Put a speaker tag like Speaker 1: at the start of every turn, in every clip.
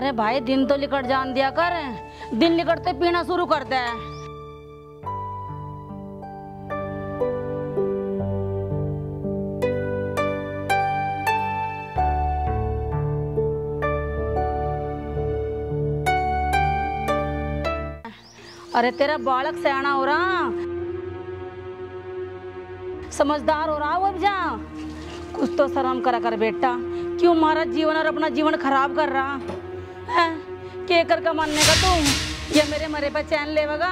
Speaker 1: अरे भाई दिन तो लिकट जान दिया कर, दिन लिकटते पीना शुरू कर दे। अरे तेरा बालक सयाना हो रहा, समझदार हो रहा, वो अब जा कुछ तो शर्म करा कर बेटा। क्यों हमारा जीवन और अपना जीवन खराब कर रहा है? के कर का मानने का तू या मेरे मरे पे चैन लेवेगा?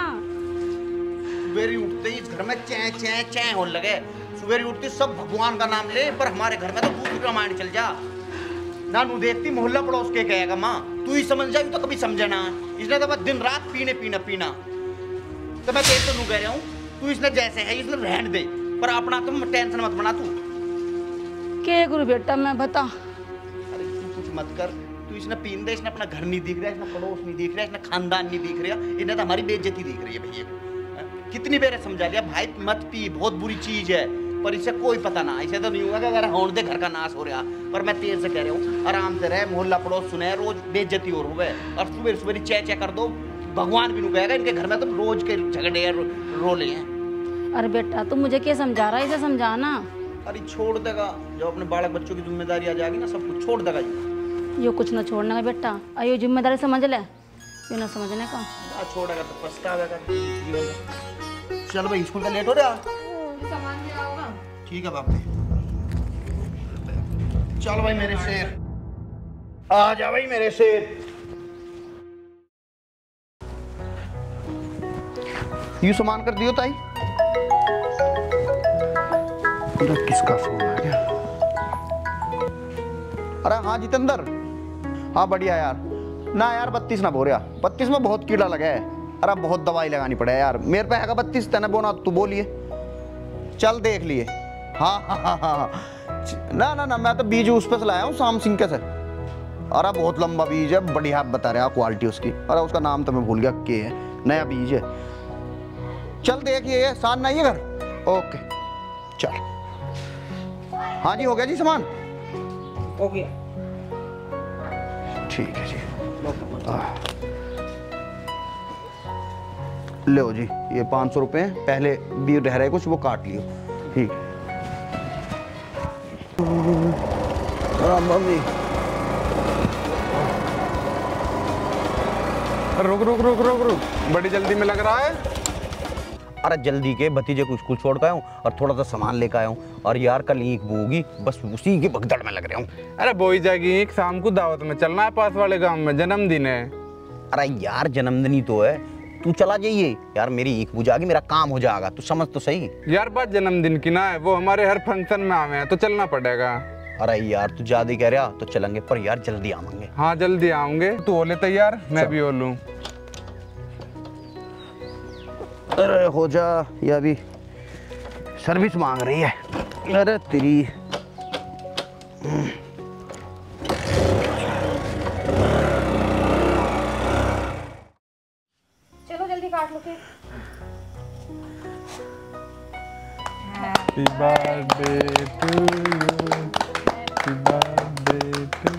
Speaker 2: सुबेरी उठते ही इस घर में चैं चैं चैं होने लगे। सुबेरी उठती सब भगवान का नाम ले, पर हमारे घर में तो दूसरी रामायण चल जा ना। नू देखती मोहल्ला पड़ोस के कहेगा माँ तू ही समझ जाएगी तो कभी समझे ना। इसने तो बस दिन रात पीने पीना पीना। तो मैं तेरे तो नू कह रहा हूँ तू इसने जैसे है इसने रहने दे, पर अपना तुम टेंशन मत बना। तू
Speaker 1: के गुरु बेटा मैं बता।
Speaker 2: अरे तू कुछ मत कर, तू इसने पीन दे। इसने अपना घर नहीं दिख रहा, इसने पड़ोस नहीं दिख रहा, इसने खानदान नहीं दिख रहा, इन्हें तो हमारी बेइज्जती दिख रही है भैया को। कितनी बार समझा लिया भाई मत पी, बहुत बुरी चीज है, पर इसे कोई पता ना। इसे तो नहीं हुआ कि अगर होने दे घर का नाश हो रहा। पर मैं तेरे से कह रहा हूँ आराम से रहे, मोहल्ला पड़ोस सुने रोज बेइज्जती और हुए, और सुबह सुबह चै चै कर दो। भगवान भी नहीं कहेगा इनके घर में तो रोज के झगड़े रोले हैं।
Speaker 1: अरे बेटा तू मुझे क्या समझा रहा है, इसे समझाना।
Speaker 2: अरे छोड़ देगा, जब अपने बालक बच्चों की जिम्मेदारी आ जाएगी ना सब कुछ छोड़ देगा।
Speaker 1: यो कुछ ना छोड़ने का बेटा, अयो जिम्मेदारी समझ ले, ये ना समझने का।
Speaker 2: छोड़ेगा तो पछतावेगा। चल भाई स्कूल का लेट हो रहा,
Speaker 3: सामान दिया होगा।
Speaker 2: ठीक है बापी। चल भाई मेरे शेर, आ जा भाई मेरे शेर। यू सामान कर दियो ताई। किसका फोन आ गया? अरे हाँ जितेंद्र, हाँ बढ़िया यार। ना यार 32 ना बोल रहा, 32 में बहुत कीड़ा लगा है। अरे बहुत दवाई लगानी पड़े यार। मेरे पे है 32, तेने बोना तू बोलिए। चल देख लिए। हाँ हाँ हाँ हाँ ना ना ना, मैं तो बीज उस पे से लाया हूँ शाम सिंह के से। अरे बहुत लंबा बीज है, बढ़िया बता रहा क्वालिटी उसकी। अरे उसका नाम तो मैं भूल गया, के है, नया बीज है। चल देखिए शान नहीं है घर। ओके चल। हाँ जी हो गया जी सामान,
Speaker 3: हो गया।
Speaker 2: ठीक है जी। लो जी ये 500 रुपये, पहले भी रह रहे कुछ वो काट लियो। ठीक है मम्मी।
Speaker 4: रुक रुक रुक रुक रुक, बड़ी जल्दी में लग रहा है।
Speaker 2: अरे जल्दी के भतीजे को स्कूल छोड़ के आया हूँ और थोड़ा सा सामान लेकर आया हूँ, और यार कल ईंख बोगी, बस उसी की भगदड़ में लग रहा हूँ।
Speaker 4: अरे बोई जाएगी ईंख, शाम को दावत में चलना है पास वाले गांव में, जन्मदिन है।
Speaker 2: अरे यार जन्मदिन ही तो है, तू चला जाइए यार, मेरी ईंख बुझाएगी, मेरा काम हो जाएगा, तू समझ तो सही।
Speaker 4: यार बात जन्मदिन की ना है, वो हमारे हर फंक्शन में आवे हैं तो चलना पड़ेगा।
Speaker 2: अरे यार तू ज्यादा कह रहा तो चलेंगे, पर यार जल्दी आवेंगे।
Speaker 4: हाँ जल्दी आऊंगे, तू हो ले तैयार, मैं भी हो लूँ।
Speaker 2: अरे हो जा, ये अभी सर्विस मांग रही है। अरे तेरी
Speaker 3: चलो जल्दी काट लो फिर।
Speaker 4: Happy birthday to you, happy birthday to you.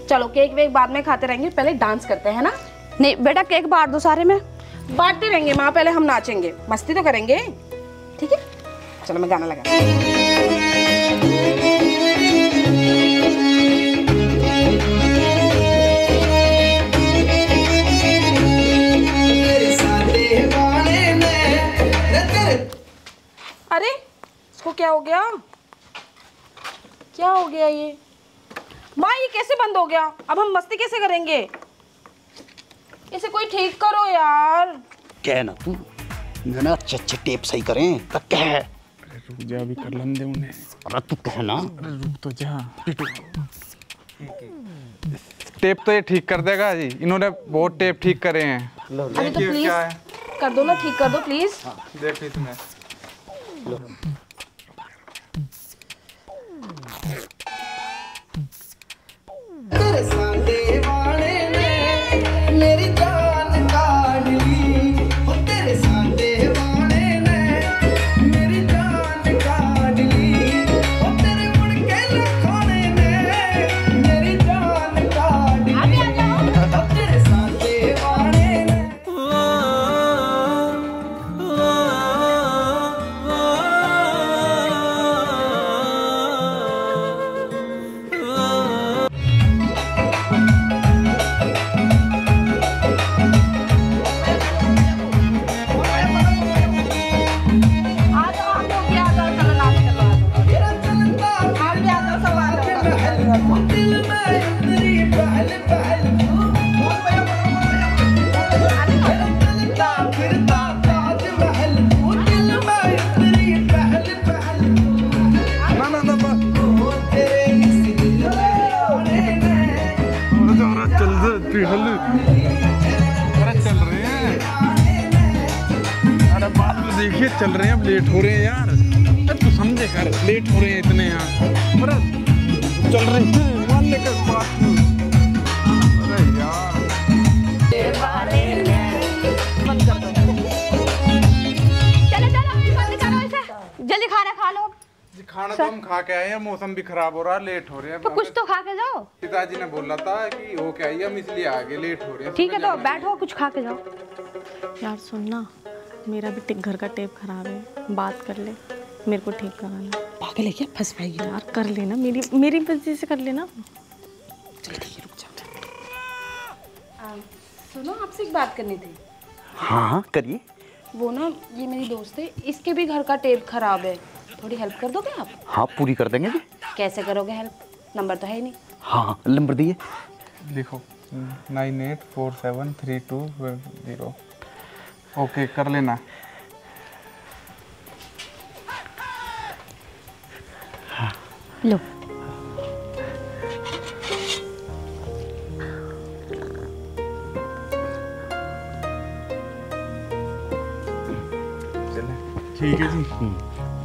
Speaker 3: चलो केक वेक बाद में खाते रहेंगे, पहले डांस करते हैं ना।
Speaker 5: नहीं बेटा केक बांट दो सारे में।
Speaker 3: बांटते रहेंगे माँ, पहले हम नाचेंगे, मस्ती तो करेंगे, ठीक है। चलो मैं गाना लगा। अरे इसको क्या हो गया, क्या हो गया ये? माँ ये कैसे बंद हो गया? अब हम मस्ती कैसे करेंगे? इसे कोई ठीक करो यार।
Speaker 2: क्या है ना तू ना अच्छे अच्छे टेप सही करें तो क्या है।
Speaker 4: अरे रुक जा, अभी कर लेंगे उन्हें।
Speaker 2: अरे तू कहना।
Speaker 4: अरे रुक तो जा, टेप तो ये ठीक कर देगा जी, इन्होंने बहुत टेप ठीक करे हैं।
Speaker 3: अरे तो प्लीज कर दो ना, ठीक कर दो प्लीज।
Speaker 4: देख इसमें।
Speaker 6: मेरी जान काट ली, तेरे साथे वाले
Speaker 4: लेट हो रहे हैं यार। अरे तू समझे कर, लेट हो रहे हैं इतने यार। अरे चल रही है मान लेकर बात। अरे यार
Speaker 5: चलो चलो बंद करो इसे, जल्दी खाना खा लो।
Speaker 4: जी खाना तो हम खा के आए हैं, मौसम भी खराब हो रहा है, लेट हो रहे हैं।
Speaker 5: तो कुछ तो खा के जाओ।
Speaker 4: पिताजी ने बोला था कि हो क्या हम इसलिए आ गए, लेट हो रहे हैं।
Speaker 5: ठीक है तो बैठो, कुछ खा के जाओ।
Speaker 3: यार सुन ना, मेरा भी घर का टेप खराब है, बात कर ले, मेरे को ठीक कराना।
Speaker 1: पागल है क्या, फंस पाएगी।
Speaker 3: यार कर लेना, मेरी मर्जी से कर लेना।
Speaker 1: चल ठीक है, रुक जा।
Speaker 3: सुनो, आपसे एक बात करनी थी।
Speaker 2: हाँ हाँ करिए।
Speaker 3: वो ना, ये मेरी दोस्त है, इसके भी घर का टेप खराब है, थोड़ी हेल्प कर दोगे आप?
Speaker 2: हाँ पूरी कर देंगे जी।
Speaker 3: कैसे करोगे हेल्प? नंबर तो है ही नहीं।
Speaker 2: हाँ नंबर दिए।
Speaker 4: लिखो 98473210। ओके कर लेना।
Speaker 3: लो
Speaker 4: ठीक है जी।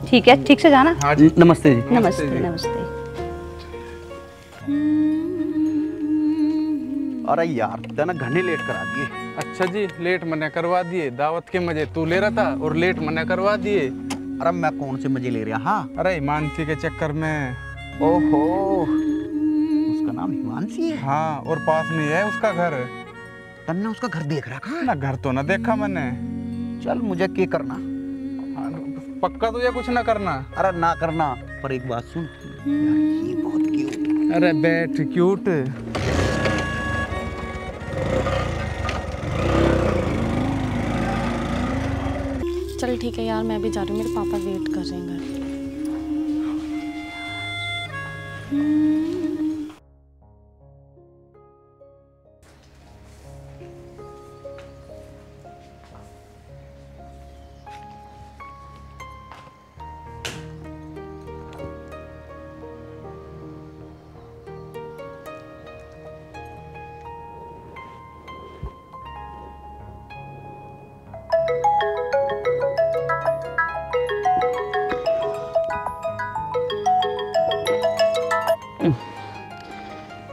Speaker 5: ठीक है, ठीक से जाना।
Speaker 4: हाँ जी
Speaker 2: नमस्ते जी।
Speaker 5: नमस्ते
Speaker 4: जी।
Speaker 5: नमस्ते।
Speaker 2: अरे यार तेना घने लेट करा दिए।
Speaker 4: अच्छा जी, लेट मना करवा दिए। दावत के मजे तू ले रहा था और लेट मना करवा दिए।
Speaker 2: अरे मैं कौन से मजे ले रहा? हाँ
Speaker 4: अरे हिमांशी के चक्कर में।
Speaker 2: ओहो, उसका नाम हिमांशी है?
Speaker 4: हाँ, और पास में है उसका घर।
Speaker 2: तन्ने उसका घर देख रखा?
Speaker 4: ना घर तो ना देखा मैंने।
Speaker 2: चल मुझे क्या करना?
Speaker 4: हाँ, पक्का तुझे कुछ ना करना।
Speaker 2: अरे ना करना, पर एक बात सुन यार, ये बहुत क्यूट।
Speaker 4: अरे बैठ क्यूट।
Speaker 3: चल ठीक है यार, मैं भी जा रही हूँ, मेरे पापा वेट कर रहे हैं घर।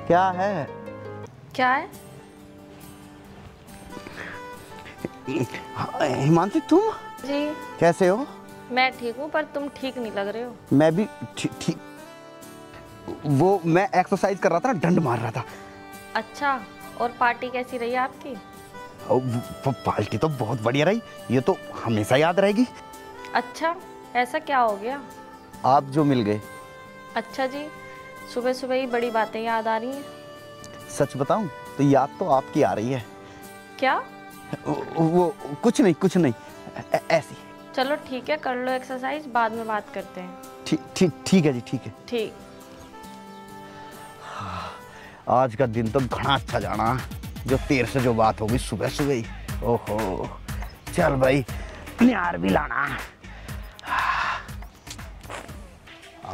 Speaker 2: क्या है?
Speaker 3: क्या है?
Speaker 2: हिमांशी तुम
Speaker 3: जी
Speaker 2: कैसे हो?
Speaker 3: मैं ठीक हूँ, पर तुम ठीक नहीं लग रहे हो।
Speaker 2: मैं भी ठीक। वो मैं एक्सरसाइज कर रहा था ना, डंड मार रहा था।
Speaker 3: अच्छा, और पार्टी कैसी रही आपकी?
Speaker 2: वो पार्टी तो बहुत बढ़िया रही, ये तो हमेशा याद रहेगी।
Speaker 3: अच्छा, ऐसा क्या हो गया?
Speaker 2: आप जो मिल गए।
Speaker 3: अच्छा जी, सुबह सुबह ही बड़ी बातें याद आ रही हैं।
Speaker 2: सच बताऊं तो याद तो आपकी आ रही है।
Speaker 3: क्या?
Speaker 2: वो कुछ नहीं, ऐसी।
Speaker 3: चलो ठीक है, कर लो एक्सरसाइज, बाद में बात करते हैं।
Speaker 2: ठीक है जी, ठीक है।
Speaker 3: ठीक।
Speaker 2: आज का दिन तो घना अच्छा जाना, जो तेरे से जो बात होगी सुबह सुबह ही। ओहो, चल भाई न्यार भी लाना।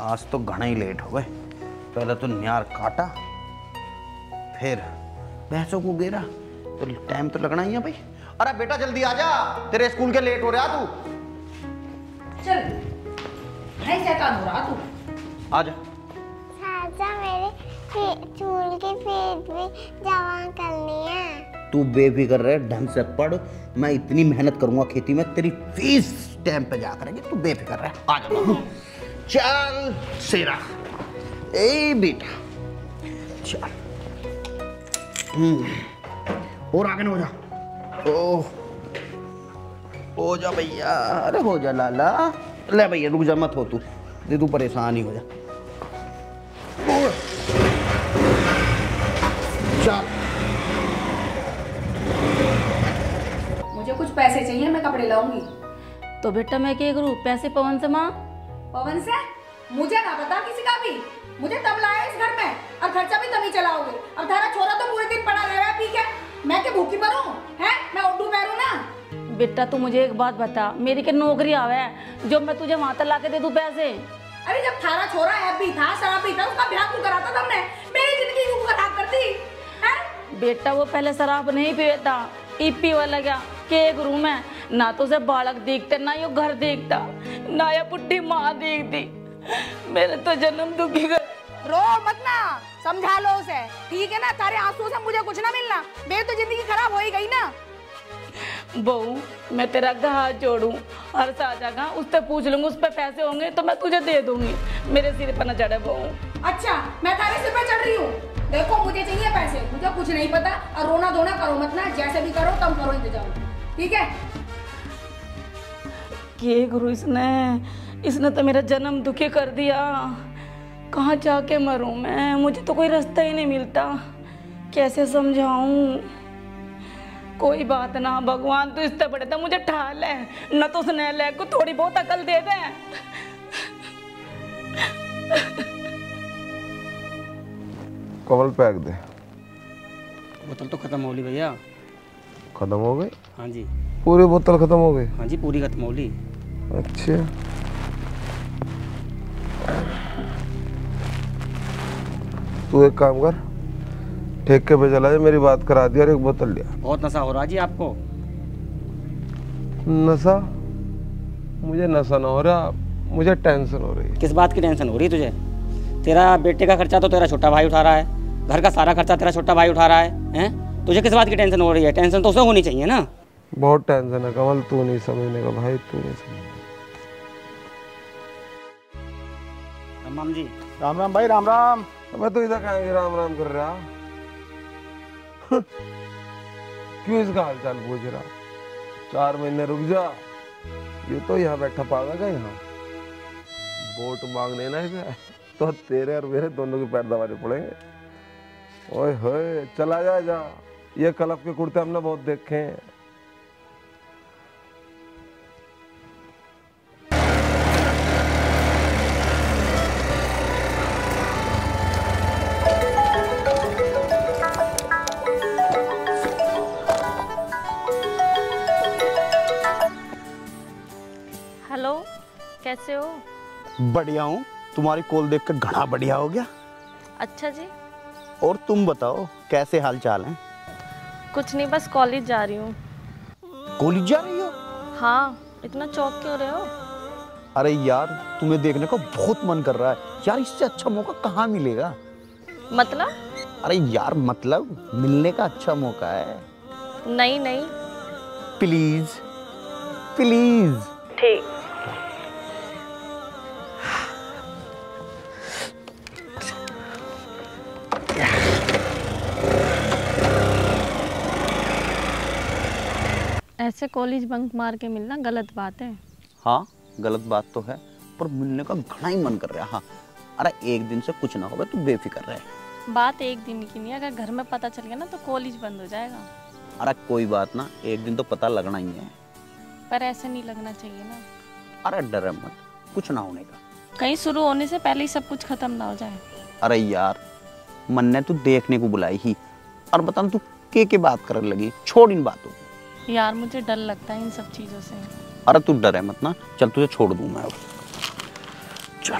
Speaker 2: आज तो घना ही लेट हो गए। पहले तो न्यार काटा, फिर भैंसों को गेरा, तो टाइम तो लगना ही है भाई। अरे बेटा जल्दी आ जा, तेरे स्कूल के लेट हो रहा तू।
Speaker 1: चल भाई क्या काम हो रहा तू?
Speaker 2: आ जा।
Speaker 6: चाचा मेरे चूल की फीस भी जमा करनी है।
Speaker 2: तू बेफिक्र रहे, ढंग से पढ़। मैं इतनी मेहनत करूंगा खेती में, तेरी फीस टाइम पे जा करेंगे। तू बेफिक्र रहे, आ जा बाबू। चल सेरा, ए बेटा चल। और आगे ना हो जा। ओह हो जा भैया, अरे हो जा लाला। ले भैया रुक जा, मत हो तू, तू परेशान ही हो जा। चल
Speaker 5: मुझे कुछ पैसे चाहिए, मैं कपड़े लाऊंगी।
Speaker 1: तो बेटा मैं क्या करूँ, पैसे पवन से माँ।
Speaker 5: पवन से? मुझे ना बता किसी का भी। मुझे तब लाया इस घर में, और खर्चा भी तभी चलाओगे। अब तारा छोरा तो पूरे दिन पड़ा रहा है, ठीक है? मैं क्या भूखी मरूं? हैं? मैं उड्डू पैरूं ना?
Speaker 1: बेटा तू मुझे एक बात बता, मेरी क्या नौकरी आवे है जो मैं तुझे वहां तक ला के दे दूं पैसे?
Speaker 5: अरे जब थारा छोरा ऐप भी था, शराब भी था, उसका ब्याह क्यों कराता तुमने? मेरी जिंदगी क्यों खराब करती? हैं?
Speaker 1: बेटा वो पहले शराब नहीं पीता, ईपी वाला क्या के एक रूम है, ना तो उसे बालक देखते, ना ये घर देखता, ना ये बुढ़ी माँ देखती। मेरे तो जन्म दुखी कर।
Speaker 5: रो मत ना, समझा लो उसे, ठीक है ना। तारे आंसू से मुझे कुछ ना मिलना, मेरी तो जिंदगी खराब हो ही गई ना।
Speaker 1: बहू मैं तेरा हाथ जोड़ूं और साजा का उससे पूछ लूंगी, उस पे पैसे होंगे तो मैं तुझे दे दूंगी। मेरे सिर पर न चढ़े बहू।
Speaker 5: अच्छा मैं तारे सिर पे चढ़ रही हूँ? देखो मुझे चाहिए पैसे, मुझे कुछ नहीं पता। और रोना धोना करो मत ना, जैसे भी करो कम करो इंतजाम, ठीक है?
Speaker 1: ये गुरु इसने तो मेरा जन्म दुखी कर दिया। कहाँ जाके मरूं मैं, मुझे तो कोई रास्ता ही नहीं मिलता। कैसे समझाऊं? कोई बात ना भगवान, तो इससे बड़े तो मुझे ठाल है न, तो उसने ले को थोड़ी बहुत अकल दे दे।
Speaker 4: कवल पैक दे।
Speaker 7: बोतल तो खत्म हो ली भैया।
Speaker 4: खत्म हो गई?
Speaker 7: हाँ जी।
Speaker 4: पूरी बोतल खत्म हो गई?
Speaker 7: हाँ जी पूरी खत्म हो ली।
Speaker 4: अच्छा तू एक काम कर, ठेके पे चला जा, मेरी बात करा दिया और एक बोतल लिया।
Speaker 7: बहुत नशा हो रहा जी आपको।
Speaker 4: नशा? मुझे नशा ना हो रहा, मुझे टेंशन हो रही है।
Speaker 7: किस बात की टेंशन हो रही है तुझे? तेरा बेटे का खर्चा तो तेरा छोटा भाई उठा रहा है, घर का सारा खर्चा तेरा छोटा भाई उठा रहा है, हैं? तुझे किस बात की टेंशन हो रही है? टेंशन तो उसे होनी चाहिए ना।
Speaker 4: बहुत टेंशन है कमल, तू नहीं समझने का भाई, तू नहीं समझ।
Speaker 7: राम जी।
Speaker 2: राम राम भाई, राम राम।
Speaker 4: मैं तो इधर कहेंगे राम राम कर रहा। क्यों इसका हाल चाल पूछ रहा? 4 महीने रुक जा, ये तो यहाँ बैठा पागा यहाँ। वोट मांगने ना इसे तो तेरे और मेरे दोनों के पैर दबाने पड़ेंगे। ओए होए चला जा, ये कलप के कुर्ते हमने बहुत देखे हैं।
Speaker 8: हेलो, कैसे हो?
Speaker 2: बढ़िया हूँ, तुम्हारी कॉल देखकर घना बढ़िया हो गया।
Speaker 8: अच्छा जी।
Speaker 2: और तुम बताओ कैसे हाल चाल हैं?
Speaker 8: कुछ नहीं, बस कॉलेज जा रही हूँ।
Speaker 2: कॉलेज जा रही हो?
Speaker 8: हाँ, इतना चौंक क्यों रहे हो?
Speaker 2: अरे यार तुम्हें देखने का बहुत मन कर रहा है यार, इससे अच्छा मौका कहाँ मिलेगा?
Speaker 8: मतलब?
Speaker 2: अरे यार मतलब मिलने का अच्छा मौका है।
Speaker 8: नहीं नहीं।
Speaker 2: Please please.
Speaker 8: ठीक। ऐसे कॉलेज बंक मार के मिलना गलत बात है।
Speaker 2: हाँ गलत बात तो है, पर मिलने का घना ही मन कर रहा है। हाँ अरे एक दिन से कुछ ना होगा, तू बेफिक्र रहे।
Speaker 8: बात एक दिन की नहीं, अगर घर में पता चल गया ना तो कॉलेज बंद हो जाएगा।
Speaker 2: अरे कोई बात ना, एक दिन तो पता लगना ही है।
Speaker 8: पर ऐसे नहीं लगना चाहिए ना।
Speaker 2: अरे डर मत, कुछ ना होने का।
Speaker 8: कहीं शुरू होने से पहले ही सब कुछ खत्म ना हो जाए।
Speaker 2: अरे यार मन ने तू देखने को बुलाई ही, और बता तू के बात करने लगी, छोड़ इन बातों को।
Speaker 8: यार मुझे डर लगता है इन सब चीजों से।
Speaker 2: अरे तू डरे मत ना, चल तुझे छोड़ दूं मैं अब। चल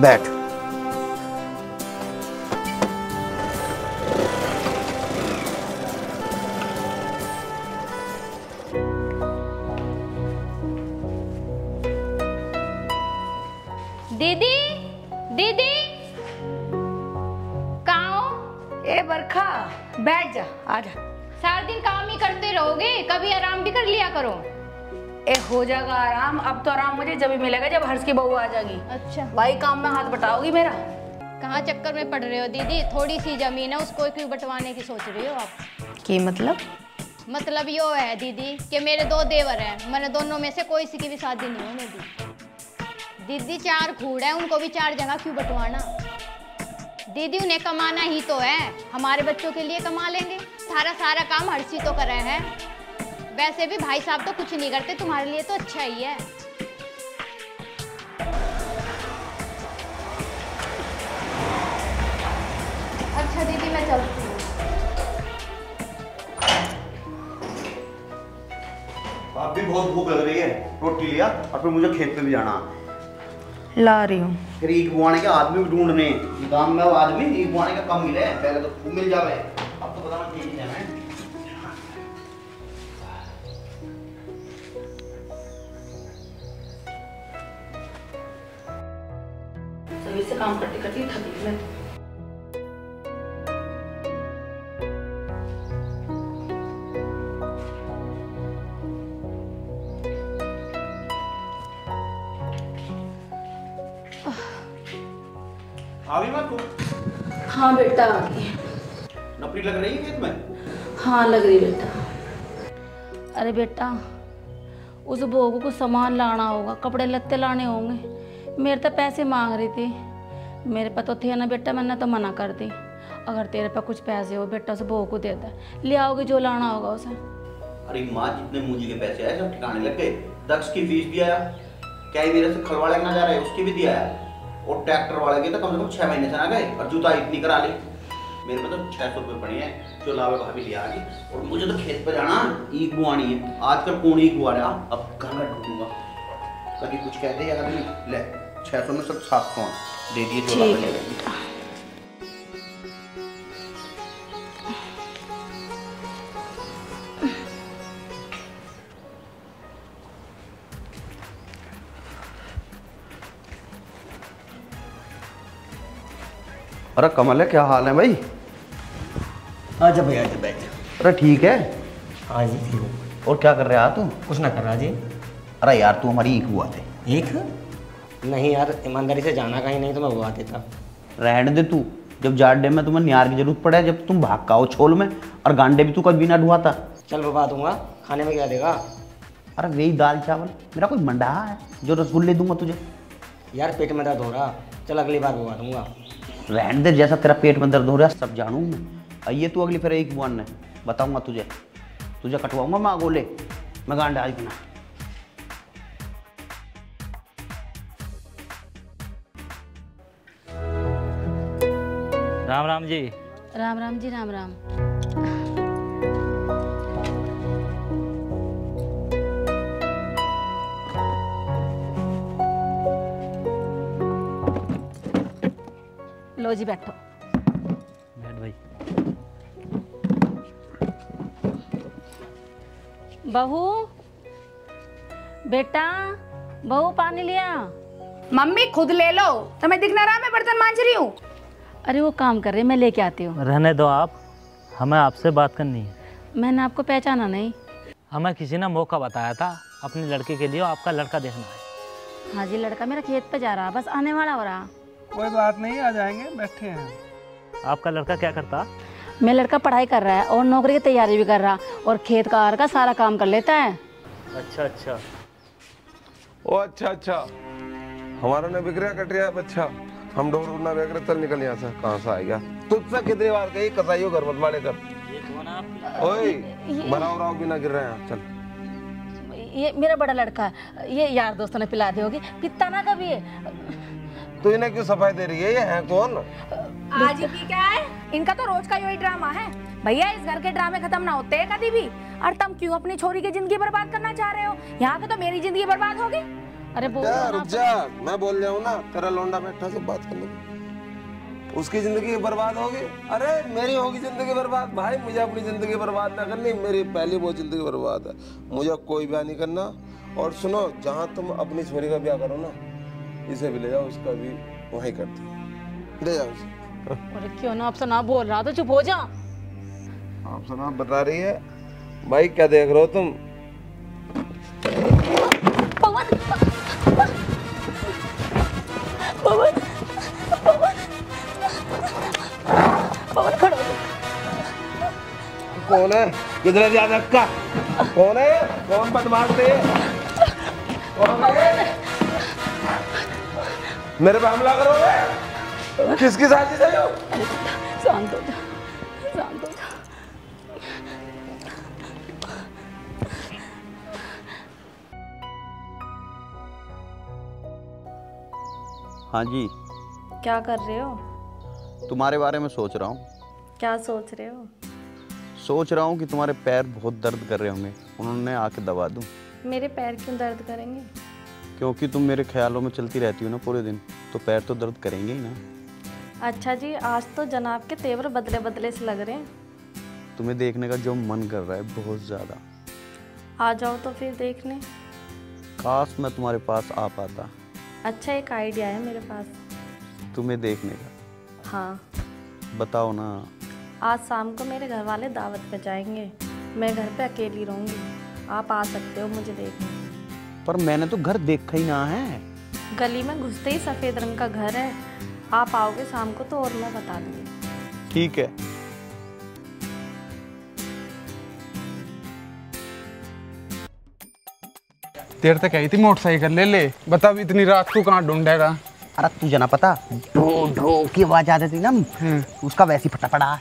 Speaker 2: बैठ।
Speaker 9: दीदी दीदी कहाँ हो?
Speaker 5: ए बरखा बैठ जा, आ जा।
Speaker 9: सारा दिन काम ही करते रहोगे, कभी आराम भी कर लिया करो।
Speaker 5: ए हो जाएगा आराम, अब तो आराम मुझे जब भी मिलेगा जब हर्ष की बहू आ जाएगी।
Speaker 9: अच्छा
Speaker 5: भाई काम में हाथ बटाओगी मेरा?
Speaker 9: कहाँ चक्कर में पड़ रहे हो दीदी? थोड़ी सी जमीन है उसको क्यों बंटवाने की सोच रही हो आप?
Speaker 5: की
Speaker 9: मतलब यो है दीदी कि मेरे 2 देवर हैं, मैंने दोनों में से कोई सी की भी शादी नहीं होने दी। दीदी 4 खूड़ है, उनको भी 4 जगह क्यों बंटवाना? दीदी उन्हें कमाना ही तो है, हमारे बच्चों के लिए कमा लेंगे। सारा काम हर्षी तो कर रहे हैं। वैसे भी भाई साहब तो कुछ नहीं करते, तुम्हारे लिए तो अच्छा ही है। अच्छा दीदी मैं चलती हूँ।
Speaker 2: आप भी बहुत भूख लग रही है, रोटी लिया और फिर मुझे खेत पे भी जाना।
Speaker 3: ला रही हूँ।
Speaker 2: फिर ईख बुआने के आदमी भी ढूंढने गांव में, वो आदमी ईख बुआने का कम मिले, पहले तो खूब मिल जावे, अब तो पता नहीं ठीक है।
Speaker 3: सभी से काम करते करते थक गई मैं।
Speaker 2: आ गई बात को?
Speaker 3: हाँ बेटा आ गई।
Speaker 2: नौकरी लग रही है खेत में?
Speaker 3: हाँ लग रही बेटा।
Speaker 1: अरे बेटा, उस बहू को कुछ सामान लाना होगा, कपड़े लत्ते लाने होंगे। मेरे तो पैसे मांग रही थी, मेरे पास तो थे ना बेटा, मैंने तो मना कर दी। अगर तेरे पास कुछ पैसे हो बेटा, उस बहू को दे दे, ले आओगे जो लाना होगा उसे।
Speaker 2: अरे माँ, जितने मुंजी के पैसे आए सब ठिकाने लग गए। दक्ष की फीस भी आया, क्या ही मेरे से खलवाड़े ना जा रहा है, उसकी भी दिया है। और ट्रैक्टर वाले के तो कम से कम 6 महीने से ना गए, और जूता इतनी करा ली। मेरे पे तो 600 रुपये पड़े हैं जो लावे भाभी ले आ गई। और मुझे तो खेत पर जाना, ईख बुआनी है। आजकल कौन ईख बुआ रहा, अब घर में ढूंढूंगा। कभी कुछ कहते हैं यार, ले 600 में सब 700 दे दिए जो लावे ले गई। अरे कमल है, क्या हाल है भाई?
Speaker 7: आजा भैया, आजा बैठ।
Speaker 2: अरे ठीक है।
Speaker 7: हाँ जी ठीक हूँ।
Speaker 2: और क्या कर रहा तू?
Speaker 7: कुछ ना कर रहा जी।
Speaker 2: अरे यार, तू हमारी ईख बुआ थे।
Speaker 7: ईख? नहीं यार, ईमानदारी से जाना कहीं नहीं तो मैं बुआ देता।
Speaker 2: रहने दे तू। जब जाड़े में तुम्हें नियार की जरूरत पड़े, जब तुम भाग का हो छोल में, और गांडे भी तू कभी ना ढुआता।
Speaker 7: चल बुआ दूंगा, खाने में क्या देगा?
Speaker 2: अरे वही दाल चावल। मेरा कोई मंडा है जो रसगुल्ले दूंगा तुझे?
Speaker 7: यार पेट में दर्द हो रहा, चल अगली बार बुआ दूंगा।
Speaker 2: रहने दे, जैसा तेरा पेट में दर्द हो रहा है सब जानू मैं। आइए तू अगली फिर एक बुआन ने बताऊंगा तुझे कटवाऊंगा मैं गोले, मैं गांडा आज बना।
Speaker 10: राम राम जी।
Speaker 1: राम राम जी, राम राम। लो जी बैठो।
Speaker 10: बैठ भाई।
Speaker 1: बहू, बेटा, बहू पानी लिया।
Speaker 5: मम्मी खुद ले लो, तुम्हें दिख ना रहा मैं बर्तन मांज रही हूँ।
Speaker 1: अरे वो काम कर रहे, मैं लेके आती हूँ।
Speaker 10: रहने दो आप, हमें आपसे बात करनी है।
Speaker 1: मैंने आपको पहचाना नहीं।
Speaker 10: हमें किसी ने मौका बताया था अपनी लड़की के लिए, आपका लड़का देखना है।
Speaker 1: हाँ जी, लड़का मेरा खेत पे जा रहा, बस आने वाला हो रहा।
Speaker 4: कोई बात नहीं, आ जाएंगे, बैठे हैं।
Speaker 10: आपका लड़का क्या करता?
Speaker 1: मेरा लड़का पढ़ाई कर रहा है और नौकरी की तैयारी भी कर रहा, और खेत कार का सारा काम कर लेता है।
Speaker 10: अच्छा अच्छा।
Speaker 4: ओ अच्छा अच्छा, हमारा ने बिगड़ा कटिया बच्चा, हम डोर ना बेकर चल निकल यहाँ से। कहाँ से आएगा तुझसे कितनी बार कही कसाईयो घर मत मारे कर। ओए बनाओ राव बिना गिर रहे हैं, चल।
Speaker 1: ये मेरा बड़ा लड़का है, ये यार दोस्तों ने पिला दी होगी, पिता ना कभी है।
Speaker 4: तो इन्हें क्यों सफाई दे रही है? ये है कौन?
Speaker 5: आज ही क्या है, इनका तो रोज का यही ड्रामा है। भैया इस घर के ड्रामे खत्म ना होते हैं कभी भी। और तुम क्यों अपनी छोरी की जिंदगी बर्बाद करना चाह रहे हो? यहाँ के तो मेरी जिंदगी बर्बाद होगी।
Speaker 1: अरे
Speaker 4: रुक जा, मैं बोल रहा हूँ ना, तेरा लौंडा बैठा से बात करने की। उसकी जिंदगी बर्बाद होगी, अरे मेरी होगी जिंदगी बर्बाद। भाई मुझे अपनी जिंदगी बर्बाद ना करनी, मेरी पहली बहुत जिंदगी बर्बाद है, मुझे कोई ब्याह नहीं करना। और सुनो, जहाँ तुम अपनी छोरी का ब्याह करो ना, इसे भी ले जाओ, उसका भी वहीं कर दो, ले जाओ उसे।
Speaker 1: अरे क्यों ना आपसे ना बोल रहा तो चुप हो जा।
Speaker 4: आपसे ना बता रही है भाई, क्या देख रहे हो तुम?
Speaker 1: पवन, पवन, पवन, पवन खड़ो।
Speaker 4: कौन है? किधर ज्यादा का? कौन है? कौन बदमाश है? कौन है? मेरे पे हमला करोगे? किसकी साजिश है?
Speaker 1: शांत हो जा, शांत हो जा।
Speaker 2: हाँ जी।
Speaker 8: क्या कर रहे हो?
Speaker 2: तुम्हारे बारे में सोच रहा हूँ।
Speaker 8: क्या सोच रहे हो?
Speaker 2: सोच रहा हूँ कि तुम्हारे पैर बहुत दर्द कर रहे होंगे, उन्होंने आके दबा दूँ।
Speaker 8: मेरे पैर क्यों दर्द करेंगे?
Speaker 2: क्योंकि तुम मेरे ख्यालों में चलती रहती हो ना पूरे दिन, तो पैर तो दर्द करेंगे ही ना।
Speaker 8: अच्छा जी, आज तो जनाब के तेवर बदले बदले से लग रहे हैं।
Speaker 2: तुम्हें देखने का जो मन कर रहा है बहुत ज़्यादा।
Speaker 8: आ जाओ तो फिर देखने।
Speaker 2: काश मैं तुम्हारे पास आ पाता।
Speaker 8: अच्छा, एक आइडिया है मेरे पास।
Speaker 2: तुम्हें देखने का?
Speaker 8: हाँ।
Speaker 2: बताओ ना।
Speaker 8: आज शाम को मेरे घर वाले दावत पे जाएंगे, मैं घर पे अकेली रहूँगी, आप आ सकते हो मुझे देखने।
Speaker 2: पर मैंने तो घर देखा ही ना है।
Speaker 8: गली में घुसते ही सफ़ेद रंग का घर है, आप आओगे शाम को तो और मैं बता दूँगी।
Speaker 2: ठीक है।
Speaker 11: देर तक आई थी मोटरसाइकिल ले ले, बता अब इतनी रात को कहाँ ढूंढेगा।
Speaker 2: अरे तुझे ना पता, ढो ढो की आवाज आ रही थी ना, उसका वैसे फटा पड़ा।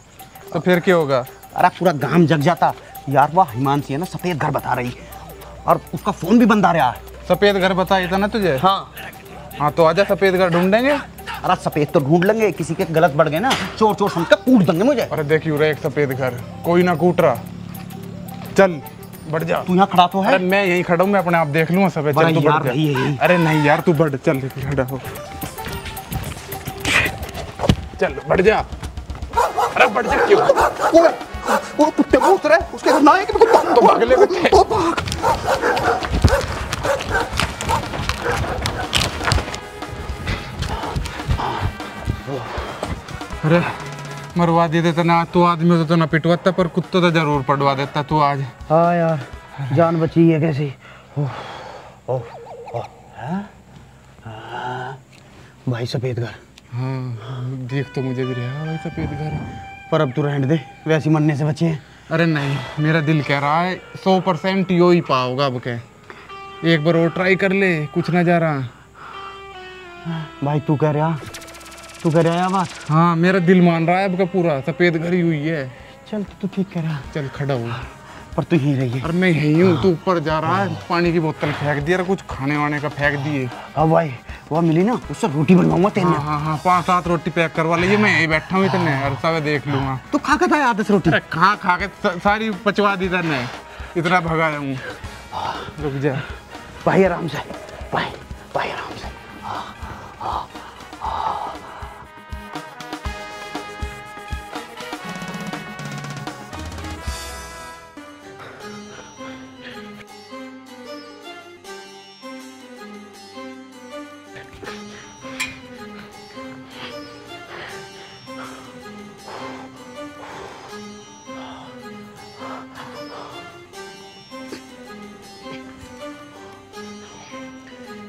Speaker 11: तो फिर क्या होगा?
Speaker 2: अरे पूरा गांव जग जाता यार। वह हिमांशी है ना, सफेद घर बता रही और उसका फोन भी बंद आ रहा है।
Speaker 11: सफेद घर बताया था ना तुझे?
Speaker 2: हाँ
Speaker 11: हाँ, तो आजा सफेद घर ढूंढेंगे।
Speaker 2: अरे सफेद तो ढूंढ लेंगे, किसी के गलत बढ़ गए ना, चोर चोर समझ कर कूट देंगे मुझे।
Speaker 11: अरे देखियो रे, एक सफेद घर, कोई ना कूट रहा। चल बढ़ जा।
Speaker 2: तू यहाँ खड़ा तो है?
Speaker 11: अरे मैं यहीं खड़ा हूँ, मैं अपने आप देख लूंगा सफेद। चल तू बढ़ जा। अरे नहीं यार, तू बढ़, चल खड़ा हो, चल बढ़ जा। अरे बढ़ जा। क्यों?
Speaker 2: वो कुत्ते को उतरे, उसके घर ना है कि
Speaker 11: तो भाग ले कुत्ते। अरे मरवा दे देता ना, तू आदमी तो ना पिटवाता, पर कुत्ता तो जरूर पड़वा देता तू आज।
Speaker 2: हाँ यार, जान बची है कैसी। भाई सफेद घर।
Speaker 11: हाँ देख तो मुझे भी रहा भाई सफेद घर,
Speaker 2: पर अब तू रहने दे, वैसे मरने से बचे हैं।
Speaker 11: अरे नहीं, मेरा दिल कह रहा है 100% यो ही पाओगा। अब क्या, एक बार और ट्राई कर ले, कुछ ना जा रहा।
Speaker 2: भाई तू कह रहा है बात?
Speaker 11: हाँ मेरा दिल मान रहा है अब का पूरा, सफेद घर ही हुई है।
Speaker 2: चल तू ठीक कह रहा।
Speaker 11: चल खड़ा हो।
Speaker 2: पर तू यहीं रही है।
Speaker 11: अरे मैं यहीं हूँ, तू ऊपर जा रहा है। पानी की बोतल फेंक दिया, कुछ खाने वाने का फेंक दिए।
Speaker 2: अब भाई वो मिली ना, उससे रोटी बनवाऊंगा तेरे।
Speaker 11: हाँ हाँ, 5-7 रोटी पैक करवा लीजिए, मैं यहीं बैठा हूँ इतने, हर समय देख लूंगा।
Speaker 2: तू खा के था 10 रोटी?
Speaker 11: खा के सारी पचवा दी तने, इतना भगा हूँ। रुक जा
Speaker 2: भाई, आराम से भाई आराम से।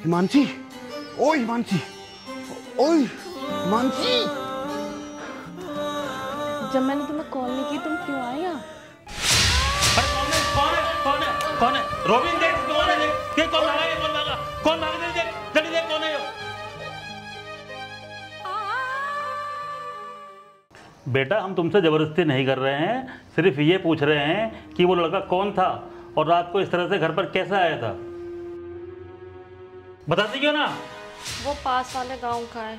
Speaker 2: हिमांशी, ओ हिमांशी,
Speaker 8: जब मैंने तुम्हें कॉल नहीं की, तुम क्यों आए यहाँ?
Speaker 10: अरे कौन है? रोबिन देख, कौन है? देख कौन भागा, देख जल्दी देख कौन है यो। बेटा हम तुमसे जबरदस्ती नहीं कर रहे हैं, सिर्फ ये पूछ रहे हैं कि वो लड़का कौन था और रात को इस तरह से घर पर कैसे आया था। बताती क्यों ना?
Speaker 8: वो पास वाले गांव का है।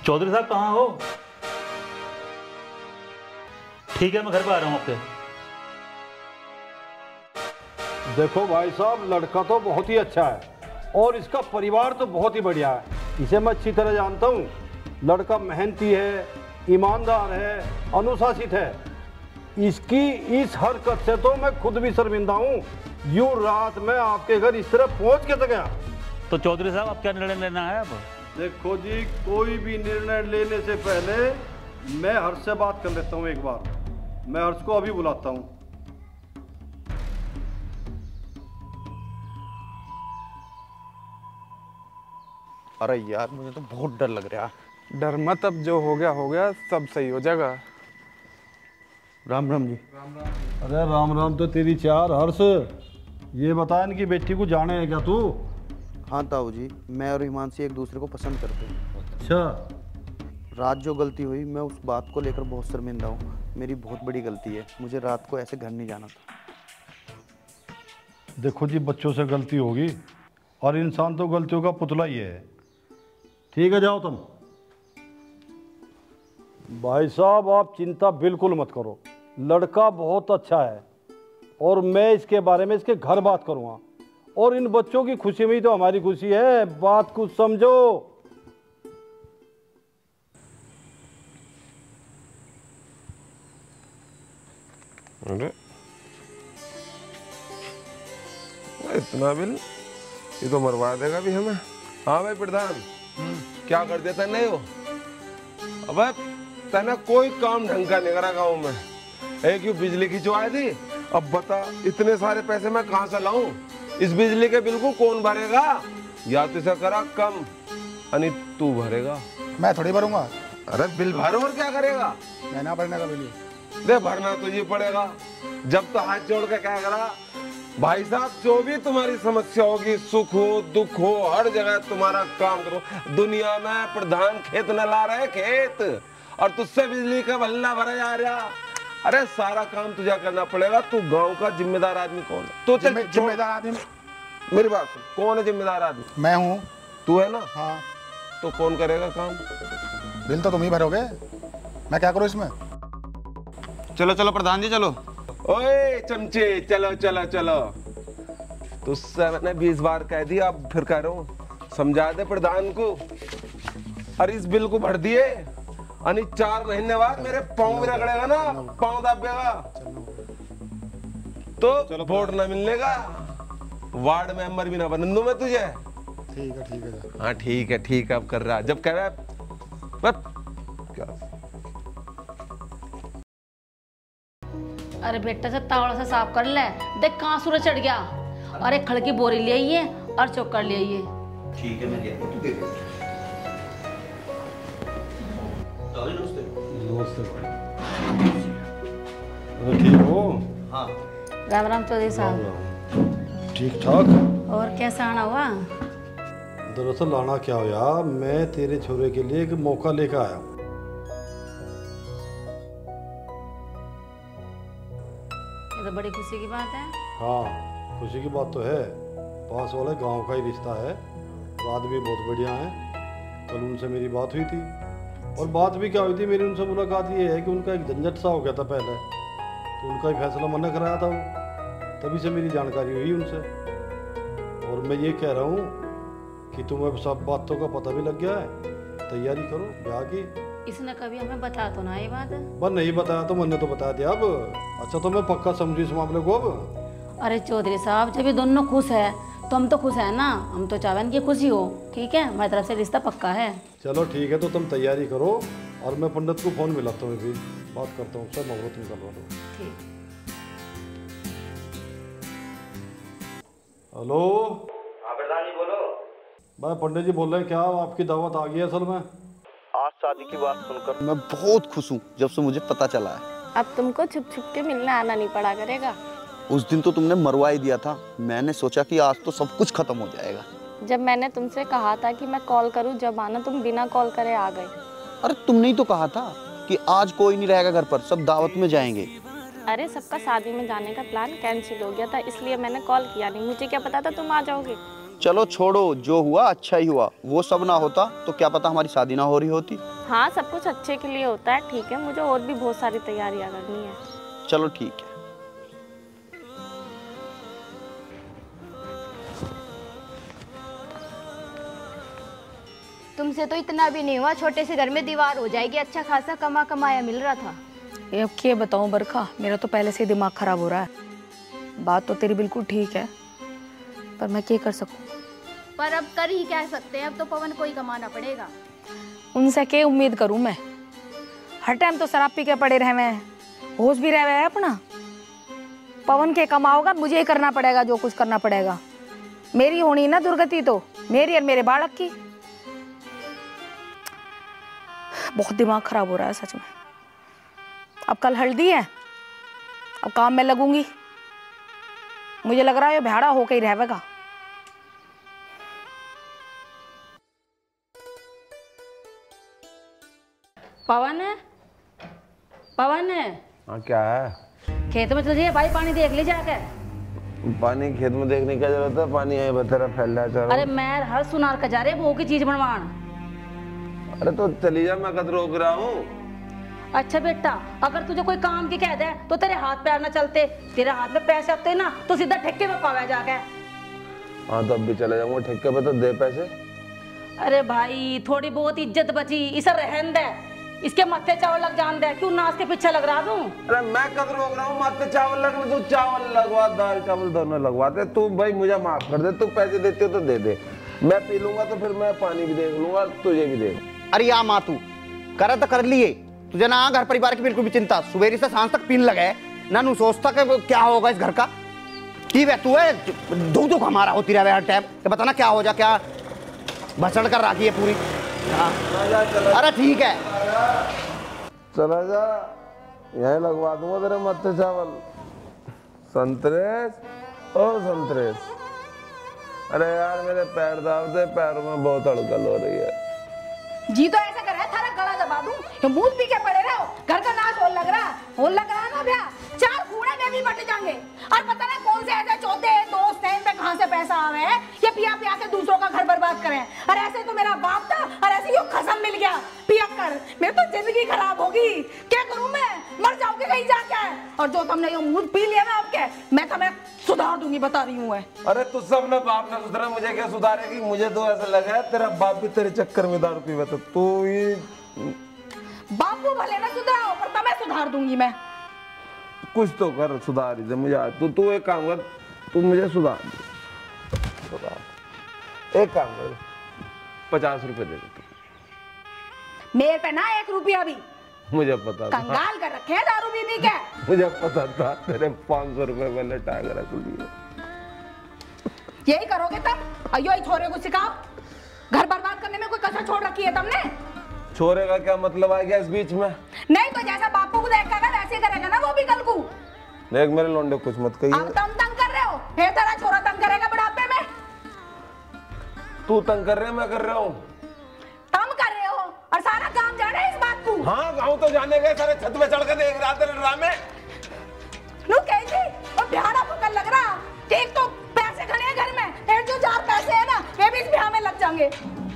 Speaker 10: चौधरी साहब कहाँ हो? ठीक है, मैं घर पे आ रहा हूँ आपके।
Speaker 12: देखो भाई साहब, लड़का तो बहुत ही अच्छा है और इसका परिवार तो बहुत ही बढ़िया है। इसे मैं अच्छी तरह जानता हूँ। लड़का मेहनती है, ईमानदार है, अनुशासित है। इसकी इस हरकत से तो मैं खुद भी शर्मिंदा हूँ। यूं रात में आपके घर इस तरह पहुँच कैसे गया?
Speaker 10: तो चौधरी साहब अब क्या निर्णय लेना है? अब
Speaker 12: देखो जी, कोई भी निर्णय लेने से पहले मैं हर्ष से बात कर लेता हूँ एक बार। मैं हर्ष को अभी बुलाता हूँ।
Speaker 2: अरे यार मुझे तो बहुत डर लग रहा है।
Speaker 11: डर मत, अब जो हो गया, सब सही हो जाएगा।
Speaker 2: राम राम जी।
Speaker 12: अरे राम राम तो तेरी चार। हर्ष, ये बता, इनकी बेटी को जाने है क्या तू?
Speaker 2: हाँ ताऊ जी, मैं और हिमांशी एक दूसरे को पसंद करते हैं।
Speaker 12: अच्छा।
Speaker 2: रात जो गलती हुई, मैं उस बात को लेकर बहुत शर्मिंदा हूँ। मेरी बहुत बड़ी गलती है, मुझे रात को ऐसे घर नहीं जाना था।
Speaker 12: देखो जी, बच्चों से गलती होगी और इंसान तो गलतियों का पुतला ही है। ठीक है, जाओ तुम। भाई साहब आप चिंता बिल्कुल मत करो, लड़का बहुत अच्छा है और मैं इसके बारे में इसके घर बात करूँगा। और इन बच्चों की खुशी में ही तो हमारी खुशी है, बात कुछ समझो।
Speaker 4: अरे इतना बिल, ये तो मरवा देगा भी हमें। हाँ भाई प्रधान, क्या कर देता नहीं हो? अबे तने कोई काम ढंग का नहीं करा गाँव में। एक यू बिजली खिंचवाई थी, अब बता इतने सारे पैसे मैं कहाँ से लाऊं? इस बिजली के बिल को कौन भरेगा? या तो इसे करा कम, अनि तू भरेगा।
Speaker 13: मैं थोड़ी भरूंगा।
Speaker 4: अरे बिल भरो और क्या करेगा?
Speaker 13: मैं ना भरने का बिल
Speaker 4: दे, भरना तुझे पड़ेगा। जब तो हाथ जोड़ के क्या करा भाई साहब, जो भी तुम्हारी समस्या होगी, सुख हो दुख हो, हर जगह तुम्हारा काम करो। दुनिया में प्रधान खेत न ला रहे खेत, और तुझसे बिजली का भल्ला भरा जा रहा। अरे सारा काम तुझे करना पड़ेगा। तू गांव का जिम्मेदार आदमी कौन है? तो
Speaker 13: जिम्मेदार आदमी
Speaker 4: मेरी बात सुन, कौन है जिम्मेदार आदमी?
Speaker 13: मैं हूँ।
Speaker 4: तू है ना?
Speaker 13: हाँ।
Speaker 4: तो कौन करेगा काम?
Speaker 13: बिल तो तुम ही भरोगे, मैं क्या करूँ इसमें?
Speaker 2: चलो चलो प्रधान जी चलो।
Speaker 4: ओए चमचे, चलो चलो चलो। तुझसे मैंने 20 बार कह दिया, अब फिर कह रहा हूँ, समझा दे प्रधान को। अरे इस बिल को भर दिए, अनि 4 महीने बाद मेरे पाँव भी रगड़ेगा ना, पाँव दबेगा तो वोट ना मिलने का, वार्ड मेंबर भी ना बनने दूं मैं तुझे।
Speaker 13: ठीक है।
Speaker 4: हाँ ठीक है अब कर रहा, जब कह रहा क्या।
Speaker 1: अरे बेटा से तावड़ा से साफ कर ले, देख कहाँ सूरज चढ़ गया। और एक खड़की बोरी ले आइए और चोकर ले आइए।
Speaker 2: ठीक है, मैं ले आता हूं, तू दे दे।
Speaker 12: ठीक हो?
Speaker 2: हाँ।
Speaker 1: राम राम चौधरी साहब।
Speaker 12: ठीक ठाक।
Speaker 1: और कैसा आना हुआ?
Speaker 12: दरअसल आना क्या हो यार, मैं तेरे छोरे के लिए एक मौका लेकर आया हूँ।
Speaker 1: ये तो बड़ी खुशी की बात है।
Speaker 12: हाँ खुशी की बात तो है, पास वाले गांव का ही रिश्ता है और आदमी बहुत बढ़िया है। कल उनसे मेरी बात हुई थी, और बात भी क्या हुई थी मेरी उनसे मुलाकात ये है कि उनका एक झंझट सा हो गया था पहले, तो उनका ही फैसला मैंने कराया था वो, तभी से मेरी जानकारी हुई उनसे। और मैं ये कह रहा हूँ कि तुम्हें सब बातों का पता भी लग गया है, तैयारी करो ब्याह की।
Speaker 1: इसने कभी हमें बता तो ना ये बात?
Speaker 12: पर नहीं बताया तो मैंने तो बता दिया अब। अच्छा तो मैं पक्का समझू इस मामले को अब।
Speaker 1: अरे चौधरी साहब, जब ये दोनों खुश है तो हम तो खुश है ना, हम तो चाहते हैं कि खुशी हो। ठीक है, हमारी तरफ से रिश्ता पक्का है।
Speaker 12: चलो ठीक है, तो तुम तैयारी करो और मैं पंडित को फोन मिलाता हूँ, भी बात करता हूँ, सब मुहूर्त निकलवा लो।
Speaker 1: ठीक।
Speaker 12: हेलो।
Speaker 2: हाँ प्रधान जी बोलो।
Speaker 12: भाई पंडित जी बोल रहे हैं, क्या आपकी दावत आ गई है? असल में
Speaker 2: आज शादी की बात सुनकर मैं बहुत खुश हूँ, जब से मुझे पता चला है।
Speaker 8: अब तुमको छुप छुप के मिलने आना नहीं पड़ा करेगा।
Speaker 2: उस दिन तो तुमने मरवा ही दिया था, मैंने सोचा कि आज तो सब कुछ खत्म हो जाएगा।
Speaker 8: जब मैंने तुमसे कहा था कि मैं कॉल करूं जब आना, तुम बिना कॉल करे आ गए।
Speaker 2: अरे तुमने ही तो कहा था कि आज कोई नहीं रहेगा घर पर, सब दावत में जाएंगे।
Speaker 8: अरे सबका शादी में जाने का प्लान कैंसिल हो गया था, इसलिए मैंने कॉल किया नहीं, मुझे क्या पता था तुम आ जाओगे।
Speaker 2: चलो छोड़ो, जो हुआ अच्छा ही हुआ। वो सब ना होता तो क्या पता हमारी शादी ना हो रही होती।
Speaker 8: हाँ सब कुछ अच्छे के लिए होता है। ठीक है, मुझे और भी बहुत सारी तैयारियां करनी है।
Speaker 2: चलो ठीक है।
Speaker 9: तुमसे तो इतना भी नहीं हुआ, छोटे से घर में दीवार हो जाएगी। अच्छा खासा कमाया मिल रहा था।
Speaker 3: ये क्या बताऊं बरखा, मेरा तो पहले से ही दिमाग खराब हो रहा है। बात तो तेरी बिल्कुल ठीक है, पर मैं क्या कर सकूं?
Speaker 9: पर अब कर ही क्या सकते हैं, अब तो पवन को ही कमाना पड़ेगा।
Speaker 3: उनसे क्या उम्मीद करूं मैं? हर टाइम तो शराब पी के पड़े रहे हैं, होश भी रहे हैं अपना। पवन के कमाओगा, मुझे ही करना पड़ेगा जो कुछ करना पड़ेगा। मेरी होनी ना दुर्गति, तो मेरी और मेरे बालक की। बहुत दिमाग खराब हो रहा है सच में। अब कल हल्दी है, अब काम में लगूंगी। मुझे लग रहा है ये भेड़ा होके ही रहेगा।
Speaker 1: पवन है, पवन है।
Speaker 4: हाँ क्या है?
Speaker 1: खेत में चल जाइए भाई, पानी देख ले जाकर।
Speaker 4: पानी खेत में देखने की जरूरत है, पानी है बतेरा फैल रहा है।
Speaker 1: अरे मैं हर सुनार का जा रहे वो की चीज बनवान।
Speaker 4: अरे तो चली जा, मैं कद रोक रहा हूँ।
Speaker 1: अच्छा बेटा, अगर तुझे कोई काम की कह दे तो तेरे हाथ पैर ना चलते, तेरे हाथ में पैसे आते ना तो सीधा ठेके में पावे जाके।
Speaker 4: हाँ तो अब भी चले जाऊंगा ठेके पे, तो दे पैसे।
Speaker 1: अरे भाई थोड़ी बहुत इज्जत बची, इसे रहन दे, इसके मत्थे चावल लग जान दे, क्यों नाच के पीछे लग रहा दूं?
Speaker 4: अरे मैं कद रोक रहा हूँ मत्थे चावल लगने, तू चावल लगवा, दाल चावल दोनों लगवा दे। तू भाई मुझे माफ कर दे, तू पैसे देते हो तो दे दे, मैं पी लूंगा तो फिर मैं पानी भी देख लूंगा, तुझे भी दे।
Speaker 2: अरे या माँ तू कर तो कर लिए, तुझे ना घर परिवार की बिल्कुल भी चिंता, सुबह से सांझ तक पीन लगे ना, नू सोचता कि क्या होगा इस घर का। की वे तू है धूप हमारा होती रहे हर टाइम, तो बताना क्या हो जा, क्या भसड़ कर रखी है पूरी। अरे ठीक है
Speaker 4: चला जा, यही लगवा दूंगा तेरे मत्थे चावल। संतरेश ओ संतरेश, अरे यार मेरे पैर दर्द है, पैरों में बहुत हड़कल हो रही है।
Speaker 5: जी तो ऐसा कर रहा है, थारा गला दबा दूं तो मुंह पी के पड़े रहो, घर का नाश हो लग रहा ना भैया, 4 कूड़े में भी बट जाएंगे। और पता ना कौन से ऐसे चौथे दोस्त हैं इनमें कहां से पैसा आवे है, ये पिया पिया के दूसरों का घर बर्बाद करें। और ऐसे तो मेरा बाप था, और ऐसे ही खसम मिल गया पिया कर, मेरी तो जिंदगी खराब होगी, क्या करूं मैं, मर जाऊंगी कहीं जाके। और जो तुमने ये मुंह पी लिया ना आपके, मैं तुम्हें सुधार दूंगी, बता रही हूँ।
Speaker 4: अरे तू सब ना बाप ने सुधरा, मुझे क्या सुधारेगी? मुझे तो ऐसा लगा है तेरा बाप भी तेरे चक्कर में दारू पीवा, तो तू ये
Speaker 5: बापू भले ना सुधारो, पर तुम्हें सुधार दूंगी मैं।
Speaker 4: कुछ तो कर, सुधार दे मुझे। तू एक काम कर, तू मुझे सुधार, एक काम कर, 50 रुपए दे दे।
Speaker 5: मेरे पे ना 1 रुपया भी,
Speaker 4: मुझे पता था,
Speaker 5: कंगाल कर रखे हैं दारू पीने के।
Speaker 4: मुझे पता था तेरे 500 रुपए में लटा कर रख लिए।
Speaker 5: यही करोगे तब, अयो ही छोरे को सिखाओ, घर बर्बाद करने में कोई कसर छोड़ रखी है तुमने।
Speaker 4: छोरे का क्या मतलब आ गया इस बीच में?
Speaker 5: नहीं तो जैसा बापू को देखा वैसे करेगा ना वो भी कल को।
Speaker 4: देख मेरे लोंडे कुछ मत कहिए।
Speaker 5: अब तुम तंग कर रहे हो, फिर तेरा छोरा तंग करेगा बुढ़ापे में।
Speaker 4: तू तंग कर रहे है, मैं कर रहा हूँ।
Speaker 5: तुम कर रहे हो, और सारा काम जाने इस बात को।
Speaker 4: हाँ गाँव तो जाने गए, सारे छत पे चढ़ के देख रहा था ड्रामे।
Speaker 5: नु कैसे और बिहाड़ा पकड़ लग रहा, ठीक तो पैसे खड़े हैं घर में, फिर जो 4 पैसे है ना वे भी इस बिहार में लग जाएंगे।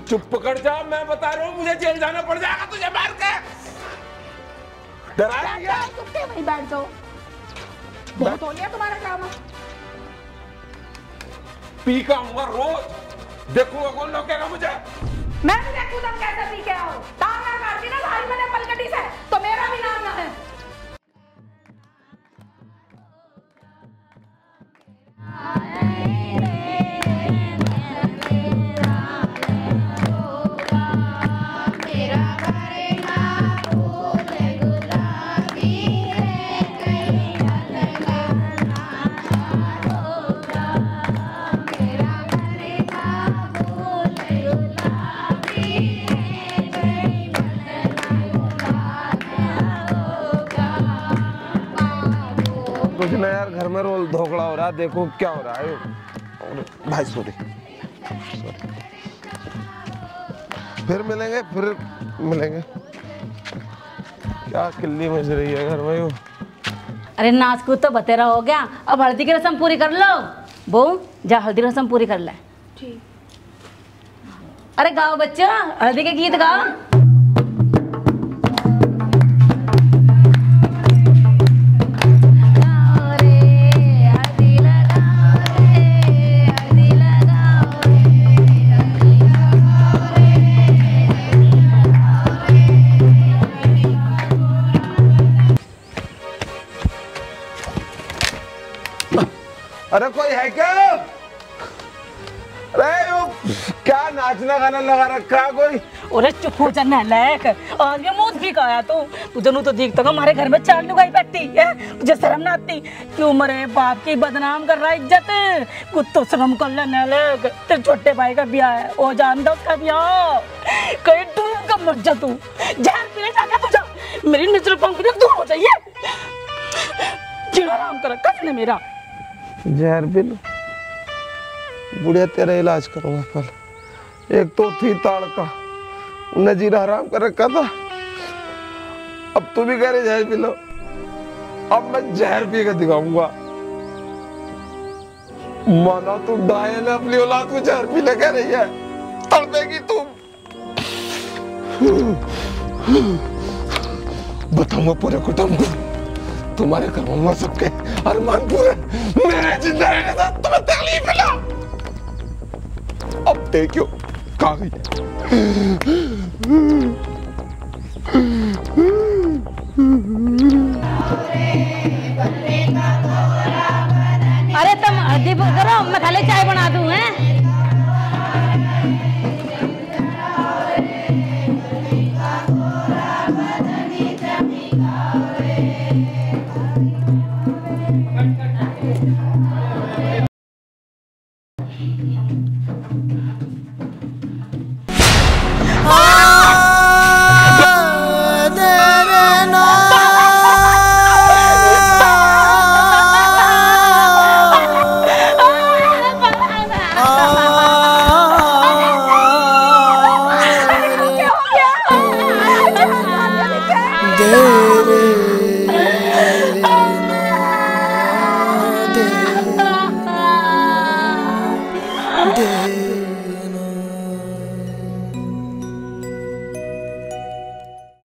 Speaker 4: चुप पकड़ जा, मैं बता रहा हूँ, मुझे जेल जाना पड़ जाएगा तुझे मार के। डरा गया?
Speaker 5: चुपके वहीं बैठ जाओ, बहुत हो गया तुम्हारा ड्रामा।
Speaker 4: पी का हुआ रोज, देखूंगा कौन रोकेगा मुझे।
Speaker 5: मैं भी देखूं तुम कैसे पी के आओ, ताना काटती ना भाई मैंने पलकटी से, तो मेरा भी नाम ना है।
Speaker 4: कुछ ना यार, घर में रोल धोखड़ा हो रहा, देखो क्या हो रहा है। भाई सॉरी, फिर मिलेंगे। क्या किल्ली मच रही है घर में।
Speaker 1: अरे नाच कूद तो बतेरा हो गया, अब हल्दी की रस्म पूरी कर लो। बहू जा हल्दी रस्म पूरी कर ले।
Speaker 3: ठीक।
Speaker 1: अरे गाओ बच्चा, हल्दी के गीत गाओ।
Speaker 4: अरे कोई है क्या? अरे यो क्या नाचना गाना लगा रखा है कोई?
Speaker 1: अरे चुप हो जा नालायक, आज ये मुंह भी खाया तू। तुझे नु तो देखता का हमारे घर में 4 लुगाई बैठती है, तुझे शर्म ना आती? क्यों मरे बाप की बदनाम कर रहा है इज्जत? कुछ तो शर्म कर ले नालायक, तेरे छोटे भाई का ब्याह है, वो जानता उसका ब्याह, कहीं डूब का मर जा तू, जहर पीने जाके तू जा, मेरी नजर पंख दूर हो जाइए। चिड़ा आराम कर कसने मेरा
Speaker 4: जहर पी लो, बुढ़िया तेरा इलाज करूंगा पहले। एक तो थी ताड़का, उन्हें जीरा हराम कर रखा था, अब तू भी कह रही जहर पी लो। अब मैं जहर पी के दिखाऊंगा, माना तू डायल है, अपनी औलाद को जहर पी ले कह रही है, तड़पेगी तू।
Speaker 11: बताऊंगा पूरे कुटुंब को, तुम्हारे करवाऊंगा सबके अरमान पूरे, मेरे जिंदा रहने से तुम्हें तकलीफ मिला। अब देखो कहाँ गई।
Speaker 1: अरे तुम हल्दी करो, मैं खाली चाय बना दूं हैं।
Speaker 14: दे